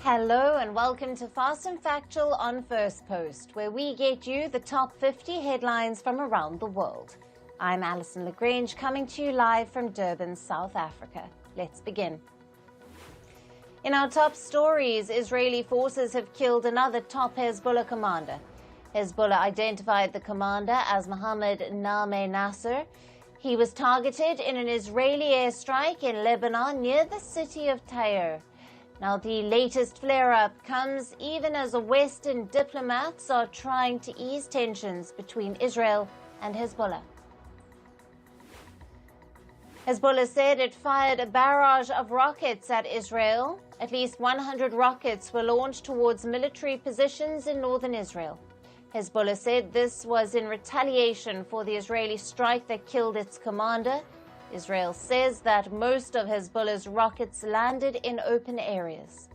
Hello and welcome to Fast and Factual on Firstpost, where we get you the top 50 headlines from around the world. I'm Alison Lagrange, coming to you live from Durban, South Africa. Let's begin. In our top stories, Israeli forces have killed another top Hezbollah commander. Hezbollah identified the commander as Mohammed Naame Nasser. He was targeted in an Israeli airstrike in Lebanon near the city of Tyre. Now, the latest flare-up comes even as Western diplomats are trying to ease tensions between Israel and Hezbollah. Hezbollah said it fired a barrage of rockets at Israel. At least 100 rockets were launched towards military positions in northern Israel. Hezbollah said this was in retaliation for the Israeli strike that killed its commander. Israel says that most of Hezbollah's rockets landed in open areas.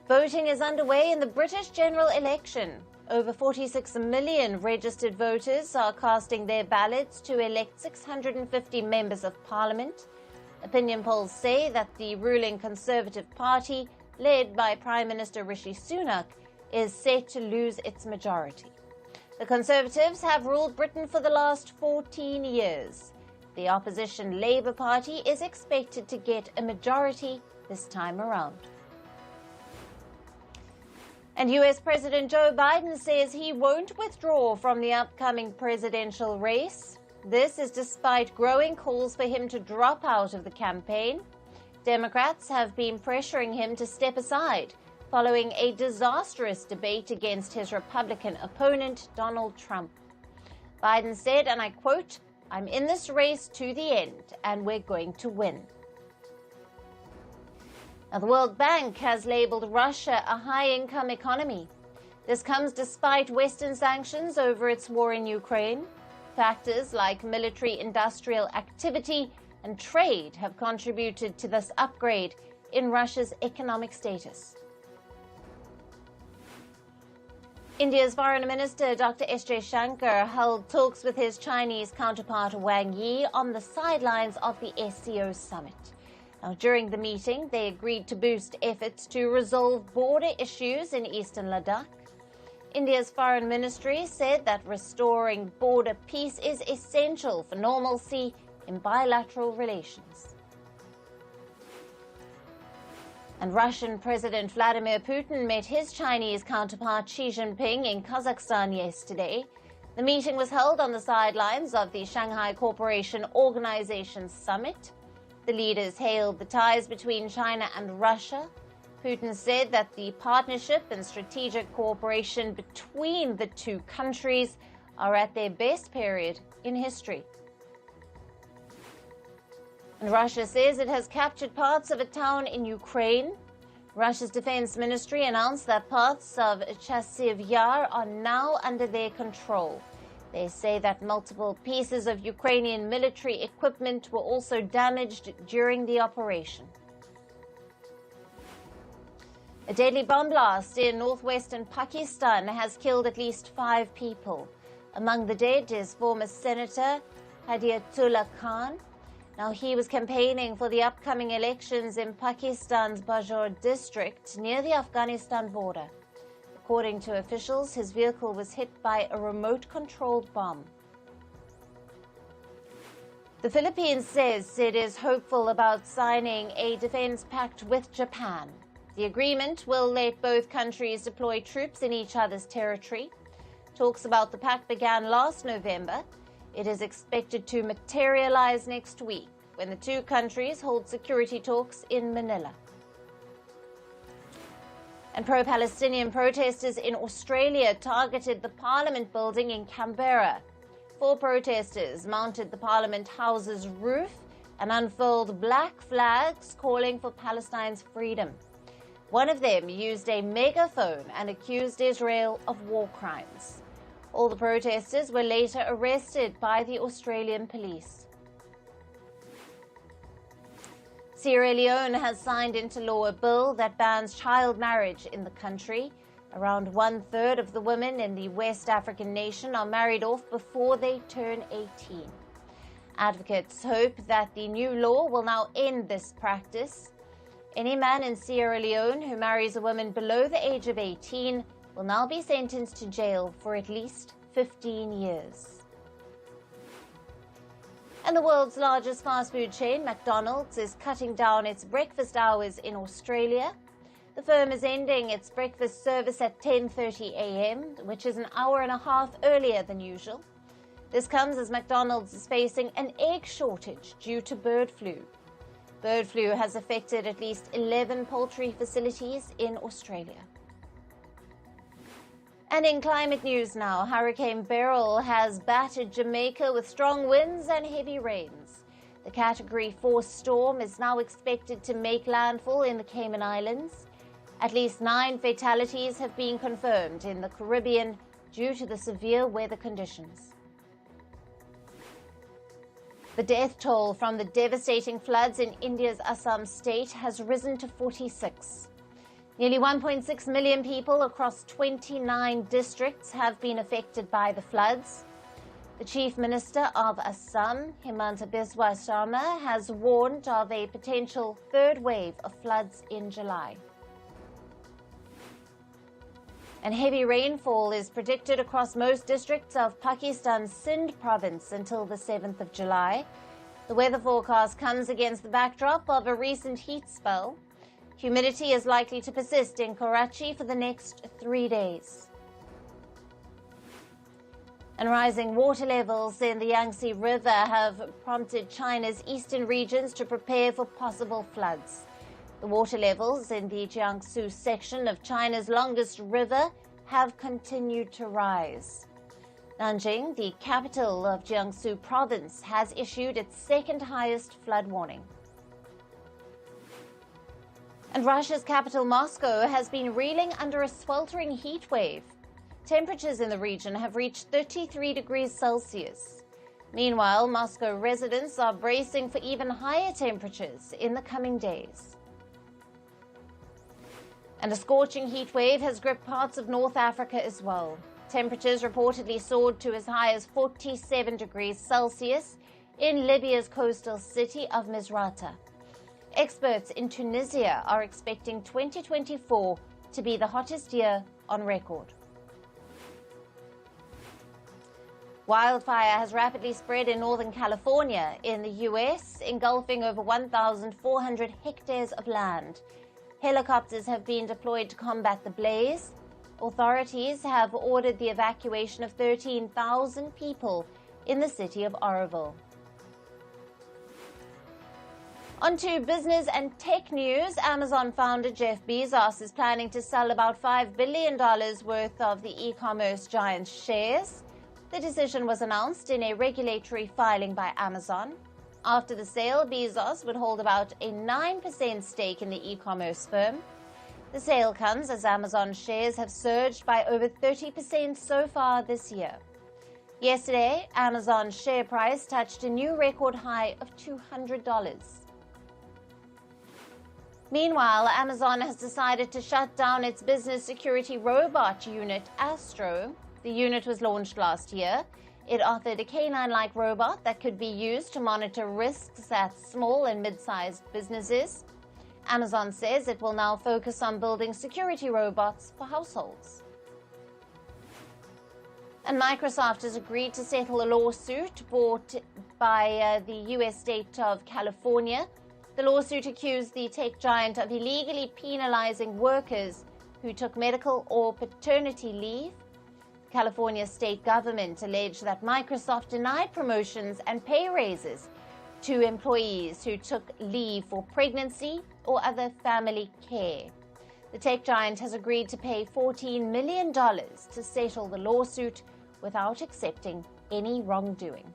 Voting is underway in the British general election. Over 46 million registered voters are casting their ballots to elect 650 members of parliament. Opinion polls say that the ruling Conservative Party, led by Prime Minister Rishi Sunak, is set to lose its majority. The Conservatives have ruled Britain for the last 14 years. The opposition Labour Party is expected to get a majority this time around. And US President Joe Biden says he won't withdraw from the upcoming presidential race. This is despite growing calls for him to drop out of the campaign. Democrats have been pressuring him to step aside, following a disastrous debate against his Republican opponent, Donald Trump. Biden said, and I quote, "I'm in this race to the end, and we're going to win." Now, the World Bank has labeled Russia a high-income economy. This comes despite Western sanctions over its war in Ukraine. Factors like military-industrial activity and trade have contributed to this upgrade in Russia's economic status. India's Foreign Minister Dr. S. Jaishankar held talks with his Chinese counterpart Wang Yi on the sidelines of the SCO summit. Now, during the meeting, they agreed to boost efforts to resolve border issues in eastern Ladakh. India's foreign ministry said that restoring border peace is essential for normalcy in bilateral relations. And Russian President Vladimir Putin met his Chinese counterpart Xi Jinping in Kazakhstan yesterday. The meeting was held on the sidelines of the Shanghai Cooperation Organization summit. The leaders hailed the ties between China and Russia. Putin said that the partnership and strategic cooperation between the two countries are at their best period in history. And Russia says it has captured parts of a town in Ukraine. Russia's defense ministry announced that parts of Chasiv Yar are now under their control. They say that multiple pieces of Ukrainian military equipment were also damaged during the operation. A deadly bomb blast in northwestern Pakistan has killed at least 5 people. Among the dead is former Senator Hadiatullah Khan. Now, he was campaigning for the upcoming elections in Pakistan's Bajaur district near the Afghanistan border. According to officials, his vehicle was hit by a remote-controlled bomb. The Philippines says it is hopeful about signing a defense pact with Japan. The agreement will let both countries deploy troops in each other's territory. Talks about the pact began last November. It is expected to materialize next week when the two countries hold security talks in Manila. And pro-Palestinian protesters in Australia targeted the Parliament building in Canberra. 4 protesters mounted the Parliament House's roof and unfurled black flags calling for Palestine's freedom. One of them used a megaphone and accused Israel of war crimes. All the protesters were later arrested by the Australian police. Sierra Leone has signed into law a bill that bans child marriage in the country. Around 1/3 of the women in the West African nation are married off before they turn 18. Advocates hope that the new law will now end this practice. Any man in Sierra Leone who marries a woman below the age of 18 will now be sentenced to jail for at least 15 years. And the world's largest fast food chain, McDonald's, is cutting down its breakfast hours in Australia. The firm is ending its breakfast service at 10:30 a.m., which is an hour and a half earlier than usual. This comes as McDonald's is facing an egg shortage due to bird flu. Bird flu has affected at least 11 poultry facilities in Australia. And in climate news now, Hurricane Beryl has battered Jamaica with strong winds and heavy rains. The Category 4 storm is now expected to make landfall in the Cayman Islands. At least 9 fatalities have been confirmed in the Caribbean due to the severe weather conditions. The death toll from the devastating floods in India's Assam state has risen to 46. Nearly 1.6 million people across 29 districts have been affected by the floods. The Chief Minister of Assam, Himanta Biswa Sharma, has warned of a potential third wave of floods in July. And heavy rainfall is predicted across most districts of Pakistan's Sindh province until the 7th of July. The weather forecast comes against the backdrop of a recent heat spell. Humidity is likely to persist in Karachi for the next 3 days. And rising water levels in the Yangtze River have prompted China's eastern regions to prepare for possible floods. The water levels in the Jiangsu section of China's longest river have continued to rise. Nanjing, the capital of Jiangsu province, has issued its second highest flood warning. And Russia's capital, Moscow, has been reeling under a sweltering heat wave. Temperatures in the region have reached 33 degrees Celsius. Meanwhile, Moscow residents are bracing for even higher temperatures in the coming days. And a scorching heat wave has gripped parts of North Africa as well. Temperatures reportedly soared to as high as 47 degrees Celsius in Libya's coastal city of Misrata. Experts in Tunisia are expecting 2024 to be the hottest year on record. Wildfire has rapidly spread in Northern California in the U.S., engulfing over 1,400 hectares of land. Helicopters have been deployed to combat the blaze. Authorities have ordered the evacuation of 13,000 people in the city of Oroville. On to business and tech news. Amazon founder Jeff Bezos is planning to sell about $5 billion worth of the e-commerce giant's shares. The decision was announced in a regulatory filing by Amazon. After the sale, Bezos would hold about a 9% stake in the e-commerce firm. The sale comes as Amazon shares have surged by over 30% so far this year. Yesterday, Amazon's share price touched a new record high of $200. Meanwhile, Amazon has decided to shut down its business security robot unit, Astro. The unit was launched last year. It offered a canine-like robot that could be used to monitor risks at small and mid-sized businesses. Amazon says it will now focus on building security robots for households. And Microsoft has agreed to settle a lawsuit brought by the U.S. state of California. The lawsuit accused the tech giant of illegally penalizing workers who took medical or paternity leave. The California state government alleged that Microsoft denied promotions and pay raises to employees who took leave for pregnancy or other family care. The tech giant has agreed to pay $14 million to settle the lawsuit without accepting any wrongdoing.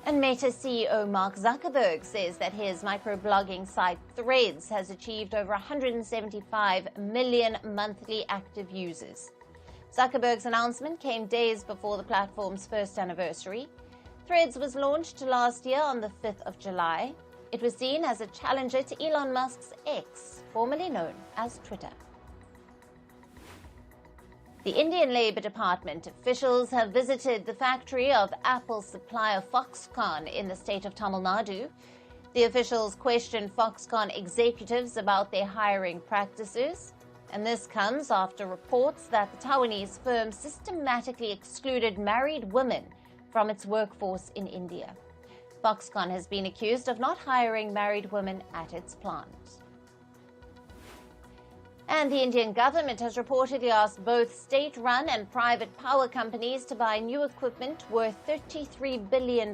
And Meta CEO Mark Zuckerberg says that his microblogging site Threads has achieved over 175 million monthly active users. Zuckerberg's announcement came days before the platform's first anniversary. Threads was launched last year on the 5th of July. It was seen as a challenger to Elon Musk's X, formerly known as Twitter. The Indian Labour Department officials have visited the factory of Apple supplier Foxconn in the state of Tamil Nadu. The officials questioned Foxconn executives about their hiring practices, and this comes after reports that the Taiwanese firm systematically excluded married women from its workforce in India. Foxconn has been accused of not hiring married women at its plant. And the Indian government has reportedly asked both state-run and private power companies to buy new equipment worth $33 billion.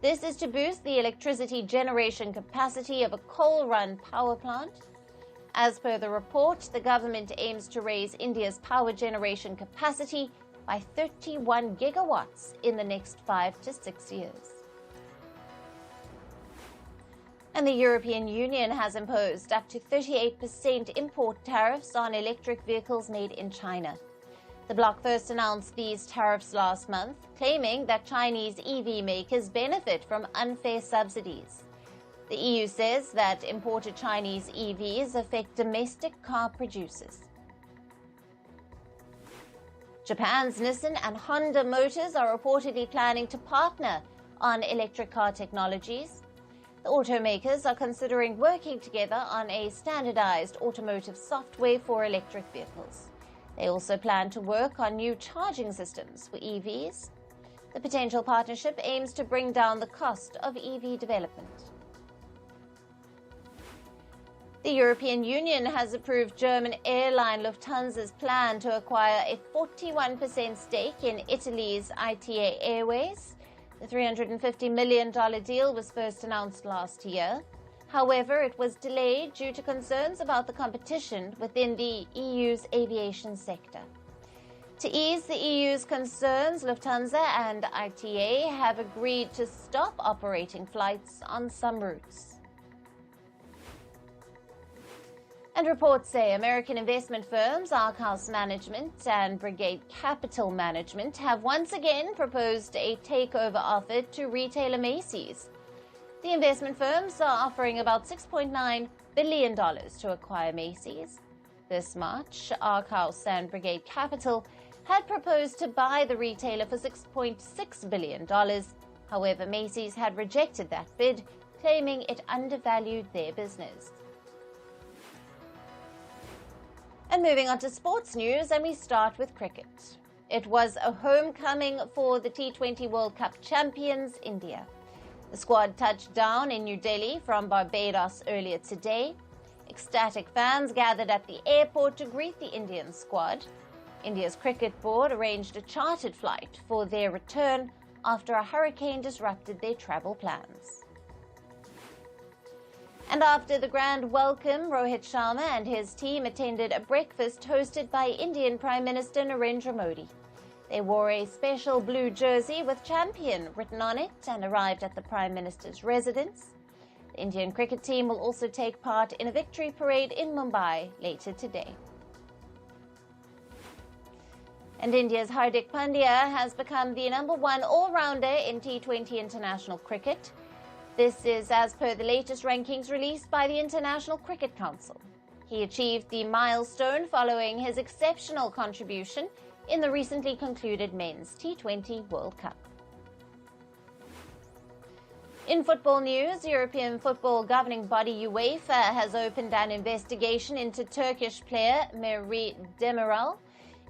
This is to boost the electricity generation capacity of a coal-run power plant. As per the report, the government aims to raise India's power generation capacity by 31 gigawatts in the next 5 to 6 years. And the European Union has imposed up to 38% import tariffs on electric vehicles made in China. The bloc first announced these tariffs last month, claiming that Chinese EV makers benefit from unfair subsidies. The EU says that imported Chinese EVs affect domestic car producers. Japan's Nissan and Honda Motors are reportedly planning to partner on electric car technologies. The automakers are considering working together on a standardized automotive software for electric vehicles. They also plan to work on new charging systems for EVs. The potential partnership aims to bring down the cost of EV development. The European Union has approved German airline Lufthansa's plan to acquire a 41% stake in Italy's ITA Airways. The $350 million deal was first announced last year. However, it was delayed due to concerns about the competition within the EU's aviation sector. To ease the EU's concerns, Lufthansa and ITA have agreed to stop operating flights on some routes. And reports say American investment firms Ark House Management and Brigade Capital Management have once again proposed a takeover offer to retailer Macy's. The investment firms are offering about $6.9 billion to acquire Macy's. This March, Ark House and Brigade Capital had proposed to buy the retailer for $6.6 billion. However, Macy's had rejected that bid, claiming it undervalued their business. And moving on to sports news, and we start with cricket. It was a homecoming for the T20 World Cup champions, India. The squad touched down in New Delhi from Barbados earlier today. Ecstatic fans gathered at the airport to greet the Indian squad. India's cricket board arranged a chartered flight for their return after a hurricane disrupted their travel plans. And after the grand welcome, Rohit Sharma and his team attended a breakfast hosted by Indian Prime Minister Narendra Modi. They wore a special blue jersey with champion written on it and arrived at the Prime Minister's residence. The Indian cricket team will also take part in a victory parade in Mumbai later today. And India's Hardik Pandya has become the #1 all-rounder in T20 international cricket. This is as per the latest rankings released by the International Cricket Council. He achieved the milestone following his exceptional contribution in the recently concluded Men's T20 World Cup. In football news, European football governing body UEFA has opened an investigation into Turkish player Merih Demiral.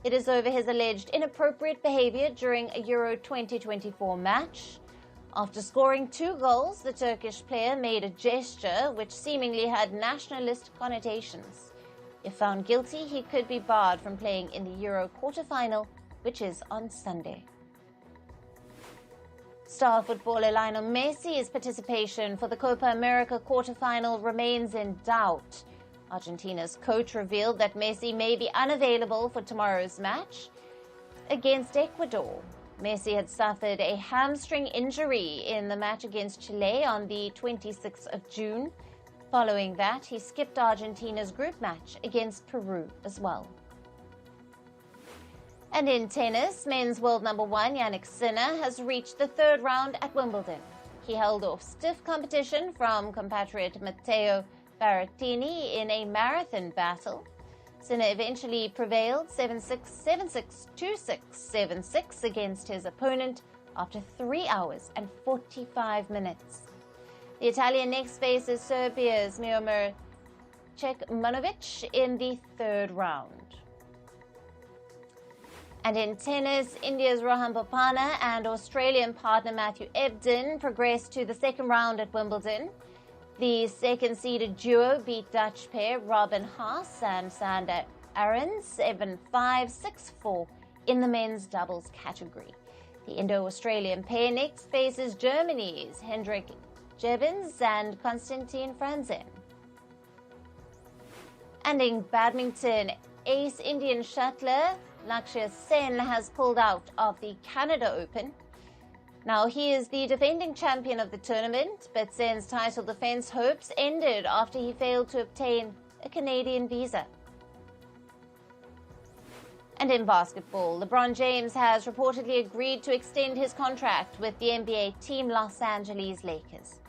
It is over his alleged inappropriate behavior during a Euro 2024 match. After scoring 2 goals, the Turkish player made a gesture which seemingly had nationalist connotations. If found guilty, he could be barred from playing in the Euro quarter-final, which is on Sunday. Star footballer Lionel Messi's participation for the Copa America quarter-final remains in doubt. Argentina's coach revealed that Messi may be unavailable for tomorrow's match against Ecuador. Messi had suffered a hamstring injury in the match against Chile on the 26th of June. Following that, he skipped Argentina's group match against Peru as well. And in tennis, men's world #1 Jannik Sinner has reached the 3rd round at Wimbledon. He held off stiff competition from compatriot Matteo Berrettini in a marathon battle. Sinner eventually prevailed 7-6, 7-6, 2-6, 7-6 against his opponent after 3 hours and 45 minutes. The Italian next faces Serbia's Miomir Cekmanovic in the third round. And in tennis, India's Rohan Bopanna and Australian partner Matthew Ebden progressed to the second round at Wimbledon. The second-seeded duo beat Dutch pair Robin Haas and Sander Arons 7-5, 6-4 in the men's doubles category. The Indo-Australian pair next faces Germany's Hendrik Jebens and Konstantin Franzen. And in badminton, ace Indian shuttler Lakshya Sen has pulled out of the Canada Open. Now, he is the defending champion of the tournament, but Sen's title defense hopes ended after he failed to obtain a Canadian visa. And in basketball, LeBron James has reportedly agreed to extend his contract with the NBA team Los Angeles Lakers.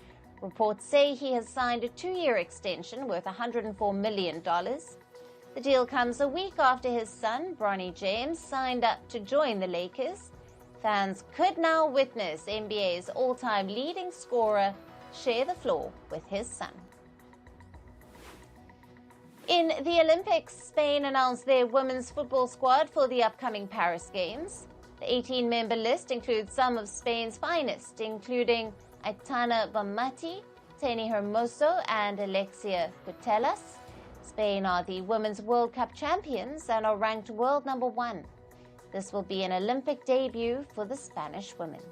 Reports say he has signed a 2-year extension worth $104 million. The deal comes a week after his son, Bronny James, signed up to join the Lakers. Fans could now witness NBA's all-time leading scorer share the floor with his son. In the Olympics, Spain announced their women's football squad for the upcoming Paris Games. The 18-member list includes some of Spain's finest, including Aitana Bonmati, Teni Hermoso, and Alexia Putellas. Spain are the Women's World Cup champions and are ranked world number 1. This will be an Olympic debut for the Spanish women.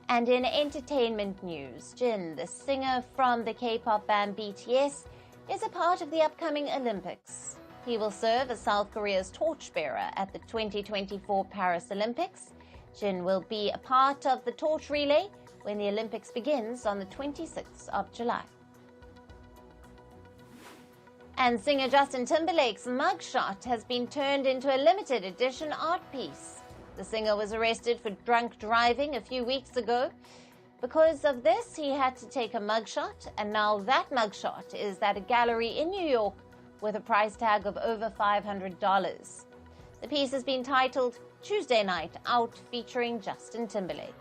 And in entertainment news, Jin, the singer from the K-pop band BTS, is a part of the upcoming Olympics. He will serve as South Korea's torchbearer at the 2024 Paris Olympics. Jin will be a part of the torch relay when the Olympics begins on the 26th of July. And singer Justin Timberlake's mugshot has been turned into a limited edition art piece. The singer was arrested for drunk driving a few weeks ago. Because of this, he had to take a mugshot, and now that mugshot is at a gallery in New York with a price tag of over $500. The piece has been titled Tuesday Night Out, featuring Justin Timberlake.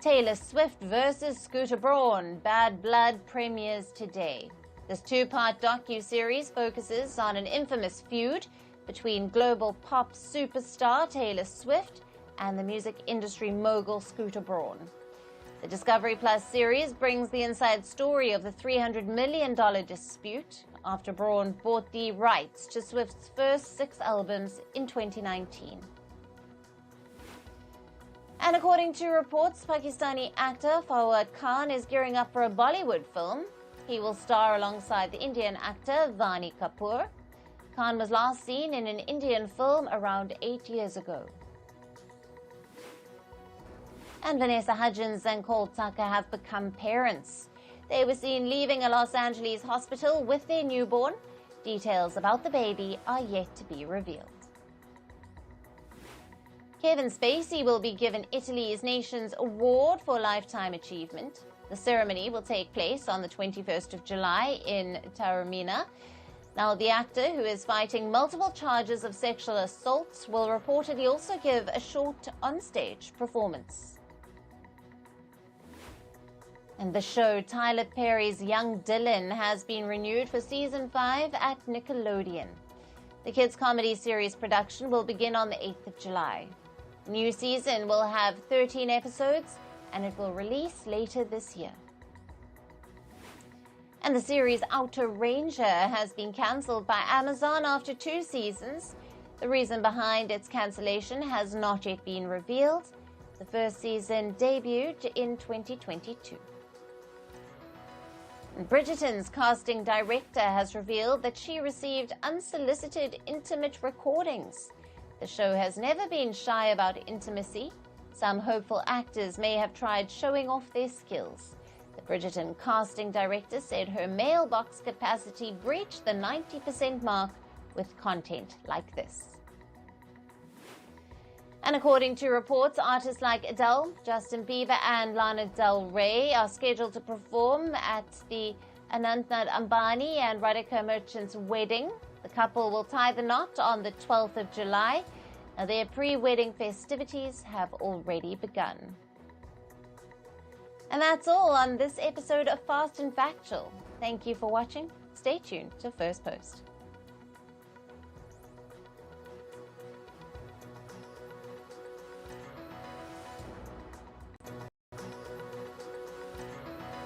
Taylor Swift versus Scooter Braun, Bad Blood premieres today. This 2-part docu-series focuses on an infamous feud between global pop superstar Taylor Swift and the music industry mogul Scooter Braun. The Discovery Plus series brings the inside story of the $300 million dispute after Braun bought the rights to Swift's first 6 albums in 2019. And according to reports, Pakistani actor Fawad Khan is gearing up for a Bollywood film. He will star alongside the Indian actor Vani Kapoor. Khan was last seen in an Indian film around 8 years ago. And Vanessa Hudgens and Cole Tucker have become parents. They were seen leaving a Los Angeles hospital with their newborn. Details about the baby are yet to be revealed. Kevin Spacey will be given Italy's nation's award for lifetime achievement. The ceremony will take place on the 21st of July in Taormina. Now, the actor, who is fighting multiple charges of sexual assault, will reportedly also give a short onstage performance. And the show Tyler Perry's Young Dylan has been renewed for season 5 at Nickelodeon. The kids' comedy series production will begin on the 8th of July. The new season will have 13 episodes, and it will release later this year. And the series Outer Ranger has been cancelled by Amazon after 2 seasons. The reason behind its cancellation has not yet been revealed. The first season debuted in 2022. Bridgerton's casting director has revealed that she received unsolicited intimate recordings. The show has never been shy about intimacy. Some hopeful actors may have tried showing off their skills. The Bridgerton casting director said her mailbox capacity breached the 90% mark with content like this. And according to reports, artists like Adele, Justin Bieber, and Lana Del Rey are scheduled to perform at the Anantnad Ambani and Radhika Merchant's wedding. The couple will tie the knot on the 12th of July. Now, their pre-wedding festivities have already begun. And that's all on this episode of Fast and Factual. Thank you for watching. Stay tuned to First Post.